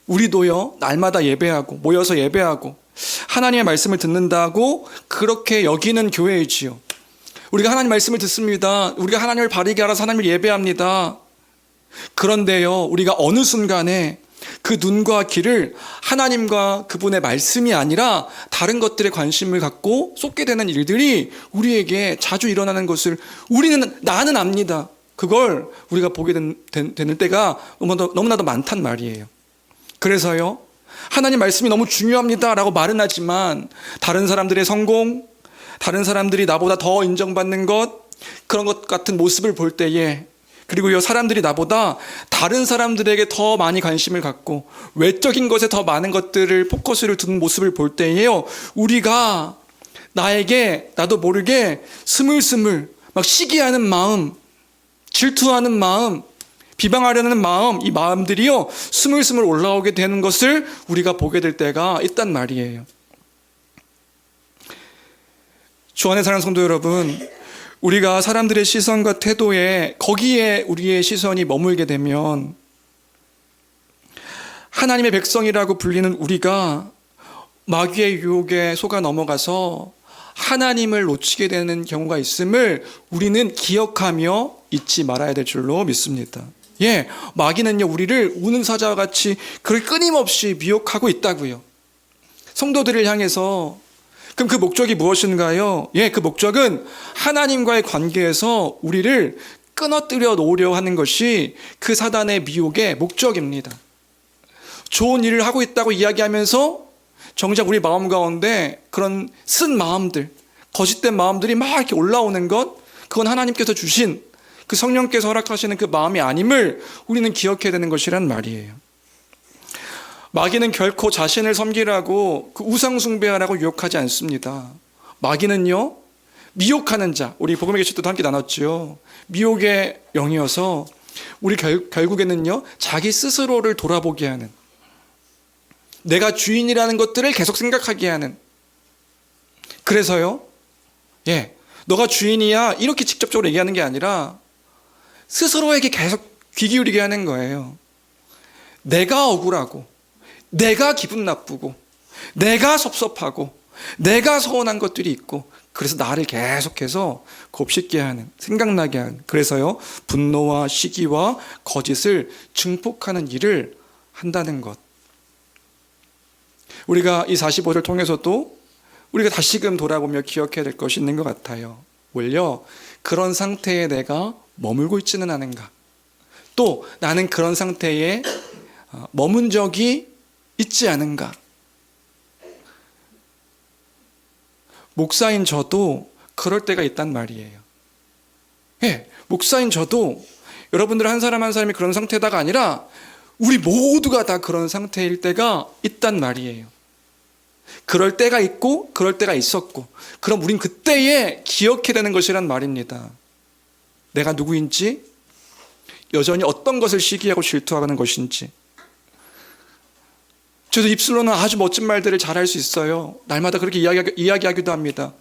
우리도요, 날마다 예배하고 모여서 예배하고 하나님의 말씀을 듣는다고 그렇게 여기는 교회이지요. 우리가 하나님 말씀을 듣습니다. 우리가 하나님을 바르게 알아서 하나님을 예배합니다. 그런데요, 우리가 어느 순간에 그 눈과 귀를 하나님과 그분의 말씀이 아니라 다른 것들에 관심을 갖고 쏟게 되는 일들이 우리에게 자주 일어나는 것을 나는 압니다. 그걸 우리가 보게 되는 때가 너무나도 많단 말이에요. 그래서요, 하나님 말씀이 너무 중요합니다 라고 말은 하지만 다른 사람들의 성공, 다른 사람들이 나보다 더 인정받는 것, 그런 것 같은 모습을 볼 때에, 그리고요, 사람들이 나보다 다른 사람들에게 더 많이 관심을 갖고 외적인 것에 더 많은 것들을 포커스를 두는 모습을 볼 때에요, 우리가 나도 모르게 스물스물 막 시기하는 마음, 질투하는 마음, 비방하려는 마음, 이 마음들이요 스물스물 올라오게 되는 것을 우리가 보게 될 때가 있단 말이에요. 주 안에 사랑하는 성도 여러분, 우리가 사람들의 시선과 태도에 거기에 우리의 시선이 머물게 되면 하나님의 백성이라고 불리는 우리가 마귀의 유혹에 속아 넘어가서 하나님을 놓치게 되는 경우가 있음을 우리는 기억하며 잊지 말아야 될 줄로 믿습니다. 마귀는요, 우리를 우는 사자와 같이 그를 끊임없이 미혹하고 있다고요. 성도들을 향해서. 그럼 그 목적이 무엇인가요? 그 목적은 하나님과의 관계에서 우리를 끊어뜨려 놓으려 하는 것이 그 사단의 미혹의 목적입니다. 좋은 일을 하고 있다고 이야기하면서 정작 우리 마음 가운데 그런 쓴 마음들, 거짓된 마음들이 막 이렇게 올라오는 것, 그건 하나님께서 주신 그 성령께서 허락하시는 그 마음이 아님을 우리는 기억해야 되는 것이란 말이에요. 마귀는 결코 자신을 섬기라고 그 우상 숭배하라고 유혹하지 않습니다. 마귀는요, 미혹하는 자, 우리 복음의 계시 때도 함께 나눴죠. 미혹의 영이어서 우리 결국에는요, 자기 스스로를 돌아보게 하는, 내가 주인이라는 것들을 계속 생각하게 하는. 그래서요, 너가 주인이야 이렇게 직접적으로 얘기하는 게 아니라 스스로에게 계속 귀 기울이게 하는 거예요. 내가 억울하고, 내가 기분 나쁘고, 내가 섭섭하고, 내가 서운한 것들이 있고, 그래서 나를 계속해서 곱씹게 하는, 생각나게 하는, 그래서요, 분노와 시기와 거짓을 증폭하는 일을 한다는 것. 우리가 이 45를 통해서도 우리가 다시금 돌아보며 기억해야 될 것이 있는 것 같아요. 오히려 그런 상태에 내가 머물고 있지는 않은가, 또 나는 그런 상태에 머문 적이 있지 않은가. 목사인 저도 그럴 때가 있단 말이에요. 목사인 저도 여러분들 한 사람 한 사람이 그런 상태다가 아니라 우리 모두가 다 그런 상태일 때가 있단 말이에요. 그럴 때가 있고 그럴 때가 있었고, 그럼 우린 그때에 기억해야 되는 것이란 말입니다. 내가 누구인지, 여전히 어떤 것을 시기하고 질투하는 것인지. 저도 입술로는 아주 멋진 말들을 잘할 수 있어요. 날마다 그렇게 이야기하기도 합니다.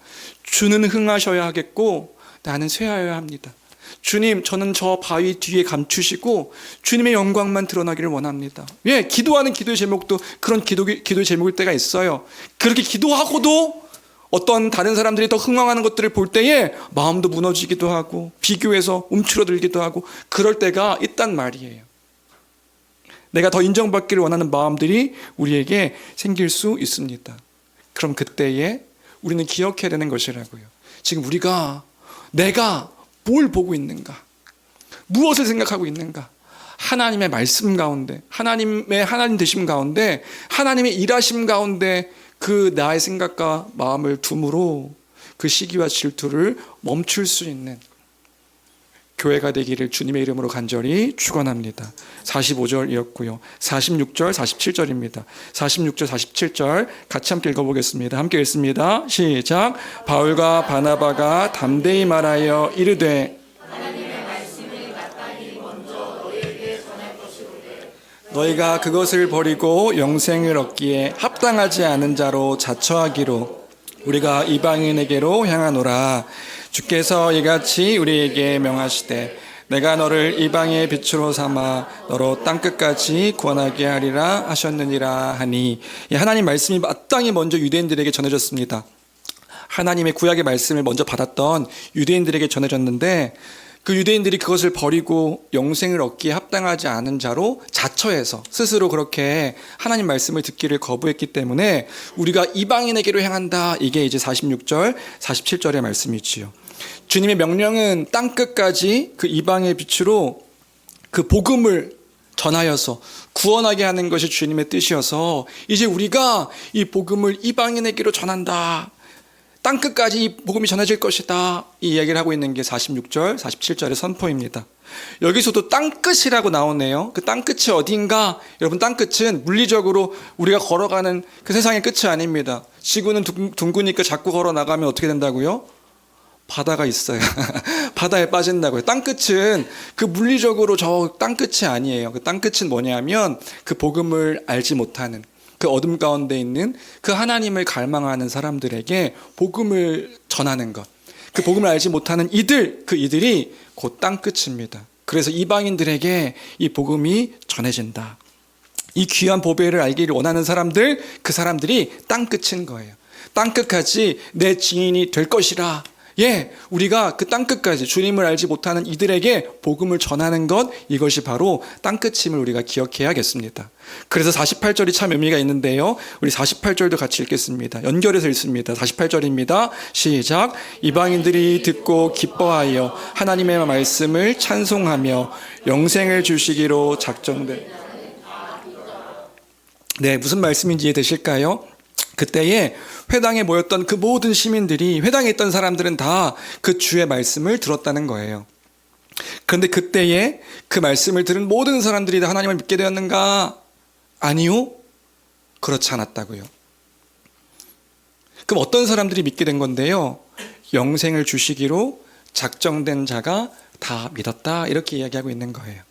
주는 흥하셔야 하겠고 나는 쇠하여야 합니다. 주님, 저는 저 바위 뒤에 감추시고 주님의 영광만 드러나기를 원합니다. 기도하는 기도의 제목도 그런 기도의 제목일 때가 있어요. 그렇게 기도하고도 어떤 다른 사람들이 더 흥황하는 것들을 볼 때에 마음도 무너지기도 하고 비교해서 움츠러들기도 하고 그럴 때가 있단 말이에요. 내가 더 인정받기를 원하는 마음들이 우리에게 생길 수 있습니다. 그럼 그때에 우리는 기억해야 되는 것이라고요. 지금 내가 뭘 보고 있는가? 무엇을 생각하고 있는가? 하나님의 말씀 가운데, 하나님의 하나님 되심 가운데, 하나님의 일하심 가운데 그 나의 생각과 마음을 둠으로 그 시기와 질투를 멈출 수 있는 교회가 되기를 주님의 이름으로 간절히 축원합니다. 45절이었고요. 46절, 47절입니다. 46절, 47절 같이 함께 읽어보겠습니다. 함께 읽습니다. 시작. 바울과 바나바가 담대히 말하여 이르되 너희가 그것을 버리고 영생을 얻기에 합당하지 않은 자로 자처하기로 우리가 이방인에게로 향하노라. 주께서 이같이 우리에게 명하시되 내가 너를 이방의 빛으로 삼아 너로 땅끝까지 구원하게 하리라 하셨느니라 하니, 하나님 말씀이 마땅히 먼저 유대인들에게 전해졌습니다. 하나님의 구약의 말씀을 먼저 받았던 유대인들에게 전해졌는데 그 유대인들이 그것을 버리고 영생을 얻기에 합당하지 않은 자로 자처해서 스스로 그렇게 하나님 말씀을 듣기를 거부했기 때문에 우리가 이방인에게로 향한다. 이게 이제 46절, 47절의 말씀이지요. 주님의 명령은 땅끝까지 그 이방의 빛으로 그 복음을 전하여서 구원하게 하는 것이 주님의 뜻이어서 이제 우리가 이 복음을 이방인에게로 전한다. 땅끝까지 이 복음이 전해질 것이다. 이 이야기를 하고 있는 게 46절, 47절의 선포입니다. 여기서도 땅끝이라고 나오네요. 그 땅끝이 어딘가? 여러분, 땅끝은 물리적으로 우리가 걸어가는 그 세상의 끝이 아닙니다. 지구는 둥그니까 자꾸 걸어 나가면 어떻게 된다고요? 바다가 있어요. 바다에 빠진다고요. 땅끝은 그 물리적으로 저 땅끝이 아니에요. 그 땅끝은 뭐냐면 그 복음을 알지 못하는 그 어둠 가운데 있는 그 하나님을 갈망하는 사람들에게 복음을 전하는 것. 그 복음을 알지 못하는 그 이들이 곧 땅끝입니다. 그래서 이방인들에게 이 복음이 전해진다. 이 귀한 보배를 알기를 원하는 사람들, 그 사람들이 땅끝인 거예요. 땅끝까지 내 증인이 될 것이라. 예, 우리가 그 땅끝까지 주님을 알지 못하는 이들에게 복음을 전하는 것, 이것이 바로 땅끝임을 우리가 기억해야겠습니다. 그래서 48절이 참 의미가 있는데요. 우리 48절도 같이 읽겠습니다. 연결해서 읽습니다. 48절입니다. 시작. 이방인들이 듣고 기뻐하여 하나님의 말씀을 찬송하며 영생을 주시기로 작정된. 네, 무슨 말씀인지 이해되실까요? 그때에 회당에 모였던 그 모든 시민들이, 회당에 있던 사람들은 다 그 주의 말씀을 들었다는 거예요. 그런데 그때에 그 말씀을 들은 모든 사람들이 다 하나님을 믿게 되었는가? 아니요, 그렇지 않았다고요. 그럼 어떤 사람들이 믿게 된 건데요? 영생을 주시기로 작정된 자가 다 믿었다, 이렇게 이야기하고 있는 거예요.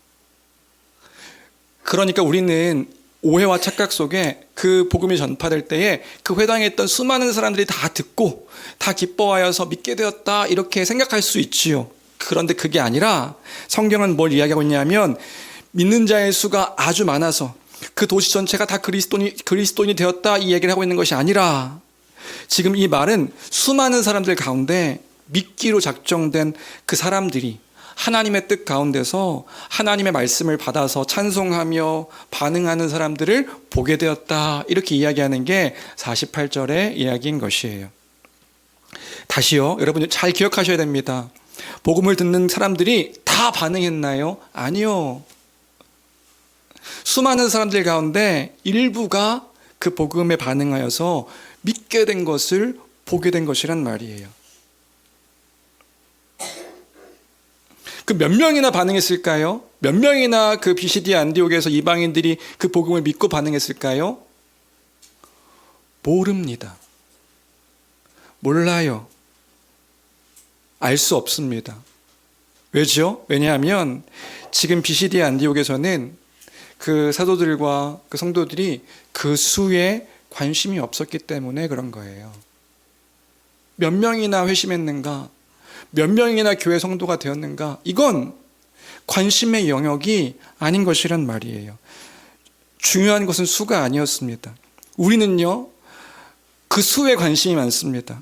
그러니까 우리는 오해와 착각 속에 그 복음이 전파될 때에 그 회당에 있던 수많은 사람들이 다 듣고 다 기뻐하여서 믿게 되었다, 이렇게 생각할 수 있지요. 그런데 그게 아니라 성경은 뭘 이야기하고 있냐면 믿는 자의 수가 아주 많아서 그 도시 전체가 다 그리스도인이 되었다, 이 얘기를 하고 있는 것이 아니라 지금 이 말은 수많은 사람들 가운데 믿기로 작정된 그 사람들이 하나님의 뜻 가운데서 하나님의 말씀을 받아서 찬송하며 반응하는 사람들을 보게 되었다, 이렇게 이야기하는 게 48절의 이야기인 것이에요. 다시요, 여러분 잘 기억하셔야 됩니다. 복음을 듣는 사람들이 다 반응했나요? 아니요. 수많은 사람들 가운데 일부가 그 복음에 반응하여서 믿게 된 것을 보게 된 것이란 말이에요. 그 몇 명이나 반응했을까요? 몇 명이나 그 비시디 안디옥에서 이방인들이 그 복음을 믿고 반응했을까요? 모릅니다. 몰라요. 알 수 없습니다. 왜죠? 왜냐하면 지금 비시디 안디옥에서는 그 사도들과 그 성도들이 그 수에 관심이 없었기 때문에 그런 거예요. 몇 명이나 회심했는가? 몇 명이나 교회 성도가 되었는가? 이건 관심의 영역이 아닌 것이란 말이에요. 중요한 것은 수가 아니었습니다. 우리는요, 그 수에 관심이 많습니다.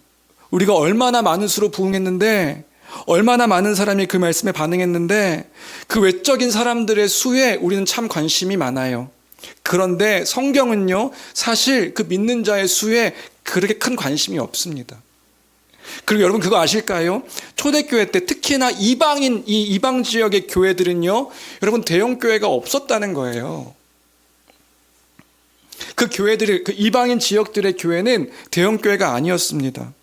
우리가 얼마나 많은 수로 부응했는데, 얼마나 많은 사람이 그 말씀에 반응했는데, 그 외적인 사람들의 수에 우리는 참 관심이 많아요. 그런데 성경은요, 사실 그 믿는 자의 수에 그렇게 큰 관심이 없습니다. 그리고 여러분 그거 아실까요? 초대교회 때 특히나 이 이방 지역의 교회들은요, 여러분 대형 교회가 없었다는 거예요. 그 교회들이, 그 이방인 지역들의 교회는 대형 교회가 아니었습니다.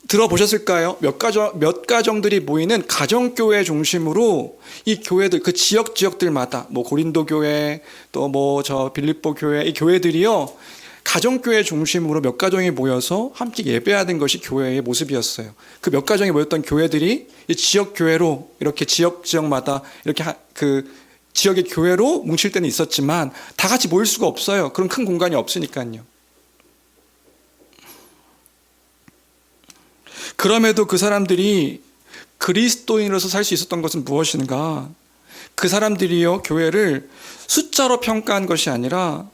들어보셨을까요? 몇 가정들이 모이는 가정교회 중심으로 이 교회들, 그 지역들마다, 뭐 고린도 교회, 또 뭐 저 빌립보 교회, 이 교회들이요, 가정교회 중심으로 몇 가정이 모여서 함께 예배하는 것이 교회의 모습이었어요. 그 몇 가정이 모였던 교회들이 이 지역교회로, 이렇게 지역마다 이렇게 그 지역의 교회로 뭉칠 때는 있었지만 다 같이 모일 수가 없어요. 그런 큰 공간이 없으니까요. 그럼에도 그 사람들이 그리스도인으로서 살 수 있었던 것은 무엇인가? 그 사람들이요, 교회를 숫자로 평가한 것이 아니라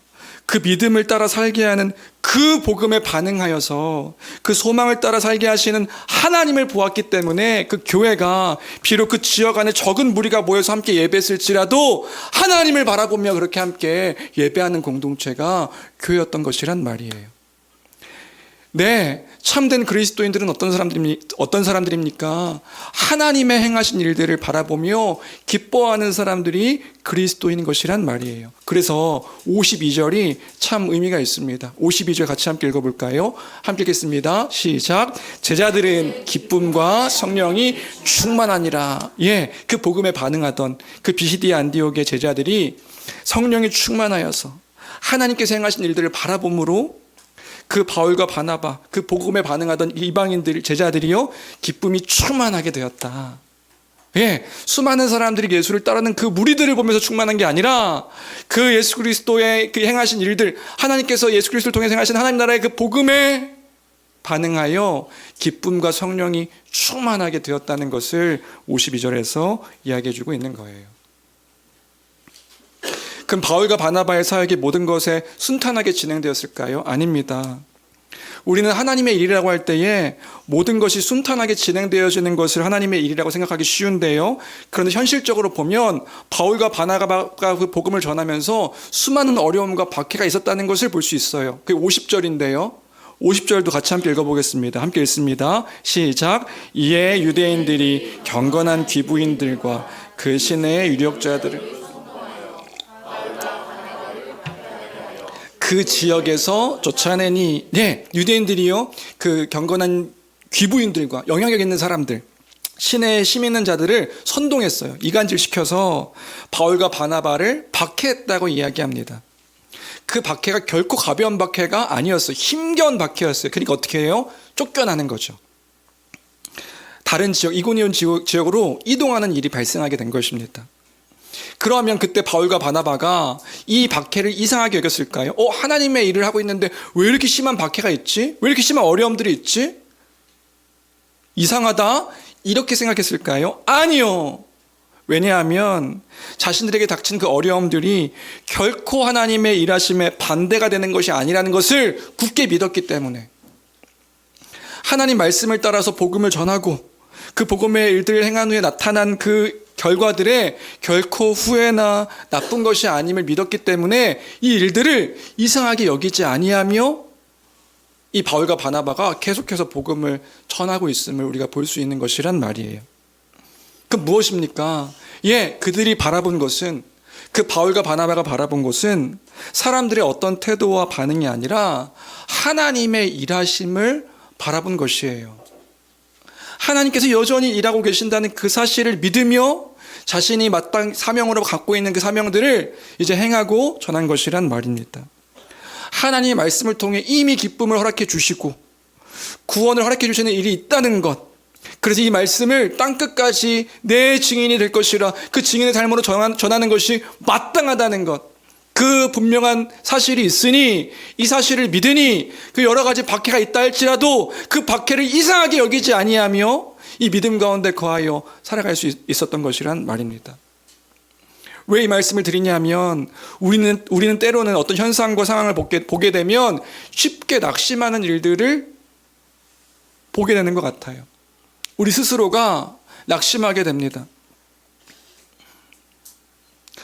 그 믿음을 따라 살게 하는 그 복음에 반응하여서 그 소망을 따라 살게 하시는 하나님을 보았기 때문에 그 교회가 비록 그 지역 안에 적은 무리가 모여서 함께 예배했을지라도 하나님을 바라보며 그렇게 함께 예배하는 공동체가 교회였던 것이란 말이에요. 네, 참된 그리스도인들은 어떤 사람들입니까? 하나님의 행하신 일들을 바라보며 기뻐하는 사람들이 그리스도인인 것이란 말이에요. 그래서 52절이 참 의미가 있습니다. 52절 같이 함께 읽어볼까요? 함께 읽겠습니다. 시작. 제자들은 기쁨과 성령이 충만하니라. 예, 그 복음에 반응하던 그 비시디 안디옥의 제자들이 성령이 충만하여서 하나님께서 행하신 일들을 바라봄으로 그 바울과 바나바, 그 복음에 반응하던 이방인들, 제자들이요, 기쁨이 충만하게 되었다. 예, 수많은 사람들이 예수를 따르는 그 무리들을 보면서 충만한 게 아니라 그 예수 그리스도의 그 행하신 일들, 하나님께서 예수 그리스도를 통해서 행하신 하나님 나라의 그 복음에 반응하여 기쁨과 성령이 충만하게 되었다는 것을 52절에서 이야기해 주고 있는 거예요. 그럼 바울과 바나바의 사역이 모든 것에 순탄하게 진행되었을까요? 아닙니다. 우리는 하나님의 일이라고 할 때에 모든 것이 순탄하게 진행되어지는 것을 하나님의 일이라고 생각하기 쉬운데요. 그런데 현실적으로 보면 바울과 바나바가 그 복음을 전하면서 수많은 어려움과 박해가 있었다는 것을 볼 수 있어요. 그게 50절인데요. 50절도 같이 함께 읽어보겠습니다. 함께 읽습니다. 시작. 이에 유대인들이 경건한 귀부인들과 그 시내의 유력자들을 그 지역에서 쫓아내니, 네, 유대인들이요, 그 경건한 귀부인들과 영향력 있는 사람들, 시내에 힘 있는 자들을 선동했어요. 이간질시켜서 바울과 바나바를 박해했다고 이야기합니다. 그 박해가 결코 가벼운 박해가 아니었어요. 힘겨운 박해였어요. 그러니까 어떻게 해요? 쫓겨나는 거죠. 다른 지역, 이고니온 지역으로 이동하는 일이 발생하게 된 것입니다. 그러면 그때 바울과 바나바가 이 박해를 이상하게 여겼을까요? 하나님의 일을 하고 있는데 왜 이렇게 심한 박해가 있지? 왜 이렇게 심한 어려움들이 있지? 이상하다? 이렇게 생각했을까요? 아니요. 왜냐하면 자신들에게 닥친 그 어려움들이 결코 하나님의 일하심에 반대가 되는 것이 아니라는 것을 굳게 믿었기 때문에, 하나님 말씀을 따라서 복음을 전하고 그 복음의 일들을 행한 후에 나타난 그 결과들에 결코 후회나 나쁜 것이 아님을 믿었기 때문에 이 일들을 이상하게 여기지 아니하며 이 바울과 바나바가 계속해서 복음을 전하고 있음을 우리가 볼 수 있는 것이란 말이에요. 그 무엇입니까? 예, 그들이 바라본 것은, 그 바울과 바나바가 바라본 것은 사람들의 어떤 태도와 반응이 아니라 하나님의 일하심을 바라본 것이에요. 하나님께서 여전히 일하고 계신다는 그 사실을 믿으며 자신이 마땅 사명으로 갖고 있는 그 사명들을 이제 행하고 전한 것이란 말입니다. 하나님의 말씀을 통해 이미 기쁨을 허락해 주시고 구원을 허락해 주시는 일이 있다는 것, 그래서 이 말씀을 땅끝까지 내 증인이 될 것이라 그 증인의 삶으로 전하는 것이 마땅하다는 것, 그 분명한 사실이 있으니 이 사실을 믿으니 그 여러 가지 박해가 있다 할지라도 그 박해를 이상하게 여기지 아니하며 이 믿음 가운데 거하여 살아갈 수 있었던 것이란 말입니다. 왜 이 말씀을 드리냐면 우리는 때로는 어떤 현상과 상황을 보게 되면 쉽게 낙심하는 일들을 보게 되는 것 같아요. 우리 스스로가 낙심하게 됩니다.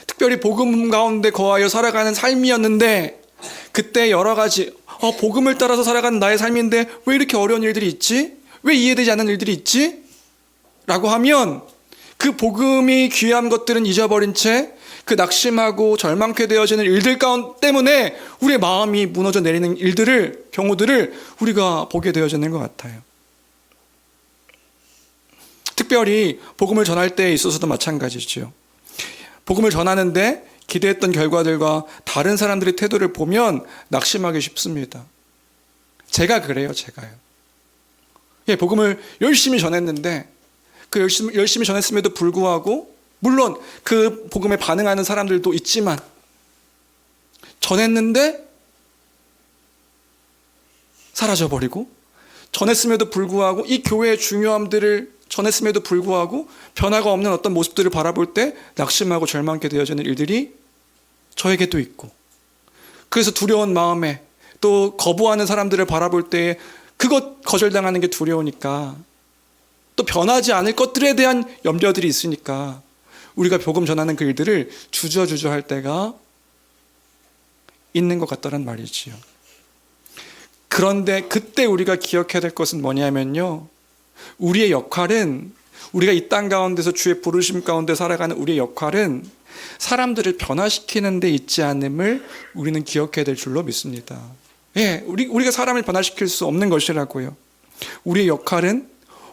특별히 복음 가운데 거하여 살아가는 삶이었는데 그때 여러 가지 복음을 따라서 살아가는 나의 삶인데 왜 이렇게 어려운 일들이 있지? 왜 이해되지 않는 일들이 있지? 라고 하면 그 복음이 귀한 것들은 잊어버린 채 그 낙심하고 절망케 되어지는 일들 때문에 우리의 마음이 무너져 내리는 경우들을 우리가 보게 되어지는 것 같아요. 특별히 복음을 전할 때에 있어서도 마찬가지죠. 복음을 전하는데 기대했던 결과들과 다른 사람들의 태도를 보면 낙심하기 쉽습니다. 제가 그래요, 제가요. 예, 복음을 열심히 전했는데 그 열심히 전했음에도 불구하고 물론 그 복음에 반응하는 사람들도 있지만 전했는데 사라져버리고 전했음에도 불구하고 이 교회의 중요함들을 전했음에도 불구하고 변화가 없는 어떤 모습들을 바라볼 때 낙심하고 절망케 되어지는 일들이 저에게도 있고 그래서 두려운 마음에 또 거부하는 사람들을 바라볼 때 그것 거절당하는 게 두려우니까 또 변하지 않을 것들에 대한 염려들이 있으니까 우리가 복음 전하는 그 일들을 주저주저 할 때가 있는 것 같다는 말이지요. 그런데 그때 우리가 기억해야 될 것은 뭐냐면요, 우리의 역할은, 우리가 이 땅 가운데서 주의 부르심 가운데 살아가는 우리의 역할은 사람들을 변화시키는 데 있지 않음을 우리는 기억해야 될 줄로 믿습니다. 예, 우리가 사람을 변화시킬 수 없는 것이라고요. 우리의 역할은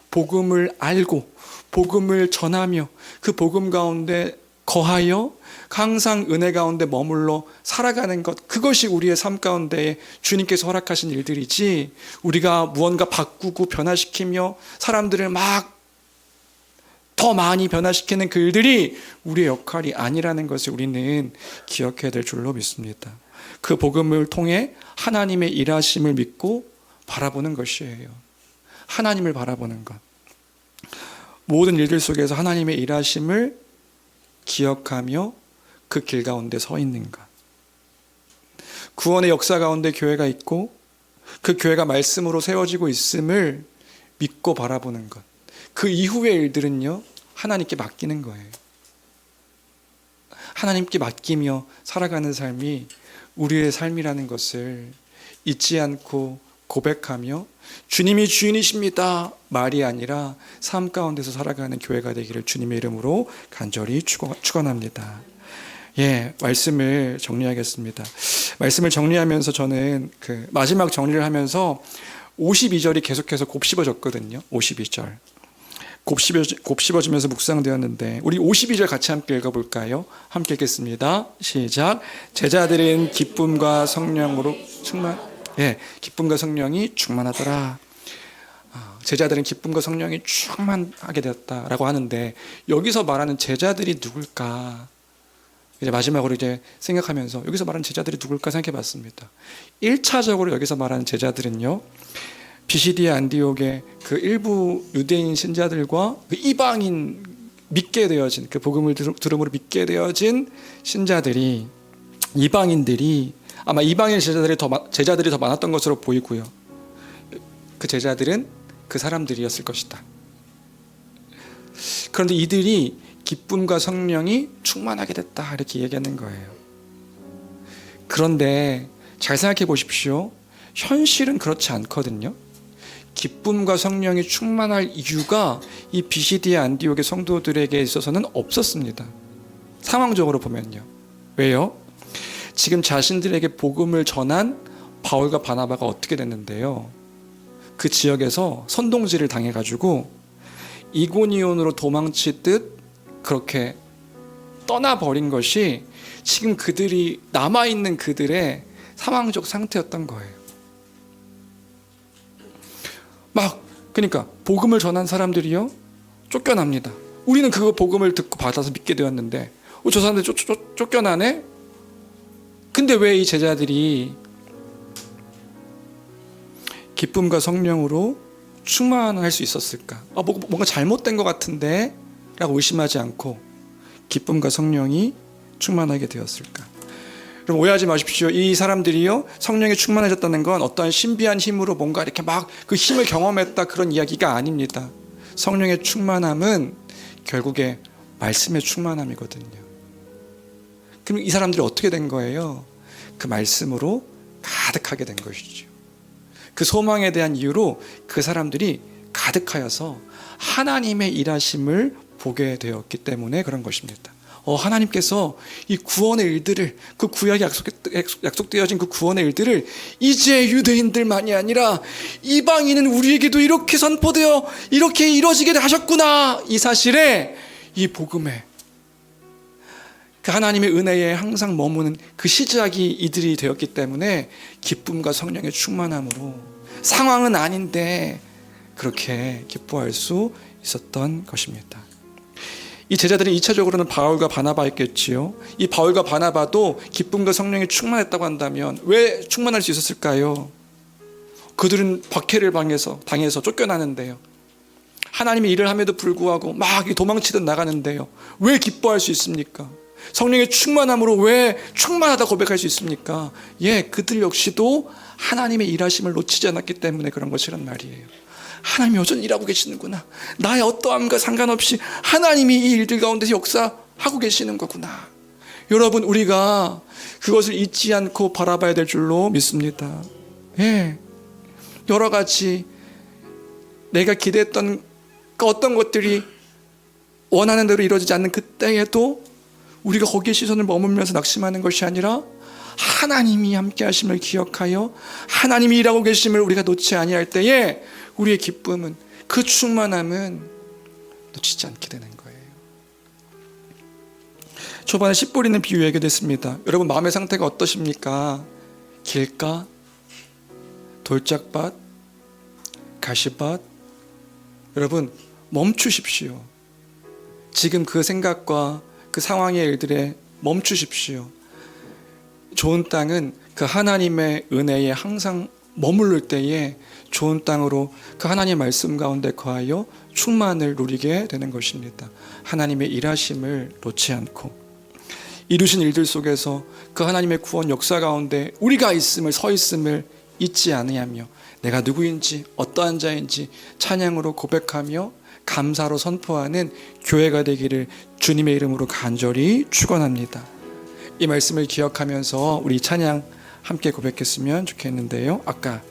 복음을 알고 복음을 전하며 그 복음 가운데 거하여 항상 은혜 가운데 머물러 살아가는 것, 그것이 우리의 삶 가운데 주님께서 허락하신 일들이지, 우리가 무언가 바꾸고 변화시키며 사람들을 막 더 많이 변화시키는 그 일들이 우리의 역할이 아니라는 것을 우리는 기억해야 될 줄로 믿습니다. 그 복음을 통해 하나님의 일하심을 믿고 바라보는 것이에요. 하나님을 바라보는 것. 모든 일들 속에서 하나님의 일하심을 기억하며 그 길 가운데 서 있는 것. 구원의 역사 가운데 교회가 있고 그 교회가 말씀으로 세워지고 있음을 믿고 바라보는 것. 그 이후의 일들은요, 하나님께 맡기는 거예요. 하나님께 맡기며 살아가는 삶이 우리의 삶이라는 것을 잊지 않고 고백하며 주님이 주인이십니다 말이 아니라 삶 가운데서 살아가는 교회가 되기를 주님의 이름으로 간절히 축원합니다. 예, 말씀을 정리하겠습니다. 말씀을 정리하면서 저는 그 마지막 정리를 하면서 52절이 계속해서 곱씹어졌거든요. 52절. 곱씹어지면서 묵상되었는데 우리 52절 같이 함께 읽어볼까요? 함께 읽겠습니다. 시작. 제자들은 기쁨과 성령으로 기쁨과 성령이 충만하더라. 제자들은 기쁨과 성령이 충만하게 되었다라고 하는데, 여기서 말하는 제자들이 누굴까? 이제 마지막으로 이제 생각하면서 여기서 말하는 제자들이 누굴까 생각해 봤습니다. 1차적으로 여기서 말하는 제자들은요, 비시디아 안디옥의 그 일부 유대인 신자들과 그 이방인 믿게 되어진, 그 복음을 들음으로 믿게 되어진 신자들이, 이방인들이 아마 이방인 제자들이 더 많았던 것으로 보이고요. 그 제자들은 그 사람들이었을 것이다. 그런데 이들이 기쁨과 성령이 충만하게 됐다 이렇게 얘기하는 거예요. 그런데 잘 생각해 보십시오. 현실은 그렇지 않거든요. 기쁨과 성령이 충만할 이유가 이 비시디아 안디옥의 성도들에게 있어서는 없었습니다. 상황적으로 보면요. 왜요? 지금 자신들에게 복음을 전한 바울과 바나바가 어떻게 됐는데요, 그 지역에서 선동질을 당해가지고 이고니온으로 도망치듯 그렇게 떠나버린 것이 지금 그들이 남아있는 그들의 상황적 상태였던 거예요. 그러니까 복음을 전한 사람들이요, 쫓겨납니다. 우리는 그 복음을 듣고 받아서 믿게 되었는데 저 사람들 쫓겨나네? 근데 왜 이 제자들이 기쁨과 성령으로 충만할 수 있었을까? 뭔가 잘못된 것 같은데? 라고 의심하지 않고 기쁨과 성령이 충만하게 되었을까? 그럼 오해하지 마십시오. 이 사람들이요, 성령이 충만해졌다는 건 어떠한 신비한 힘으로 뭔가 이렇게 막 그 힘을 경험했다, 그런 이야기가 아닙니다. 성령의 충만함은 결국에 말씀의 충만함이거든요. 그럼 이 사람들이 어떻게 된 거예요? 그 말씀으로 가득하게 된 것이죠. 그 소망에 대한 이유로 그 사람들이 가득하여서 하나님의 일하심을 보게 되었기 때문에 그런 것입니다. 하나님께서 이 구원의 일들을, 그 구약에 약속되어진 그 구원의 일들을 이제 유대인들만이 아니라 이방인은 우리에게도 이렇게 선포되어 이렇게 이루어지게 하셨구나, 이 사실에, 이 복음에, 그 하나님의 은혜에 항상 머무는 그 시작이 이들이 되었기 때문에 기쁨과 성령의 충만함으로 상황은 아닌데 그렇게 기뻐할 수 있었던 것입니다. 이 제자들은 2차적으로는 바울과 바나바였겠지요. 이 바울과 바나바도 기쁨과 성령이 충만했다고 한다면 왜 충만할 수 있었을까요? 그들은 박해를 당해서 쫓겨나는데요. 하나님의 일을 함에도 불구하고 막 도망치듯 나가는데요. 왜 기뻐할 수 있습니까? 성령의 충만함으로 왜 충만하다 고백할 수 있습니까? 예, 그들 역시도 하나님의 일하심을 놓치지 않았기 때문에 그런 것이란 말이에요. 하나님이 여전히 일하고 계시는구나. 나의 어떠함과 상관없이 하나님이 이 일들 가운데서 역사하고 계시는 거구나. 여러분, 우리가 그것을 잊지 않고 바라봐야 될 줄로 믿습니다. 예, 여러 가지 내가 기대했던 어떤 것들이 원하는 대로 이루어지지 않는 그때에도 우리가 거기에 시선을 머물면서 낙심하는 것이 아니라 하나님이 함께 하심을 기억하여 하나님이 일하고 계심을 우리가 놓지 아니할 때에 우리의 기쁨은, 그 충만함은 놓치지 않게 되는 거예요. 초반에 씨 뿌리는 비유 얘기됐습니다. 여러분, 마음의 상태가 어떠십니까? 길가, 돌짝밭, 가시밭. 여러분, 멈추십시오. 지금 그 생각과 그 상황의 일들에 멈추십시오. 좋은 땅은 그 하나님의 은혜에 항상 머무를 때에 좋은 땅으로 그 하나님의 말씀 가운데 거하여 충만을 누리게 되는 것입니다. 하나님의 일하심을 놓지 않고 이루신 일들 속에서 그 하나님의 구원 역사 가운데 우리가 있음을, 서 있음을 잊지 아니하며 내가 누구인지 어떠한 자인지 찬양으로 고백하며 감사로 선포하는 교회가 되기를 주님의 이름으로 간절히 축원합니다. 이 말씀을 기억하면서 우리 찬양 함께 고백했으면 좋겠는데요. 아까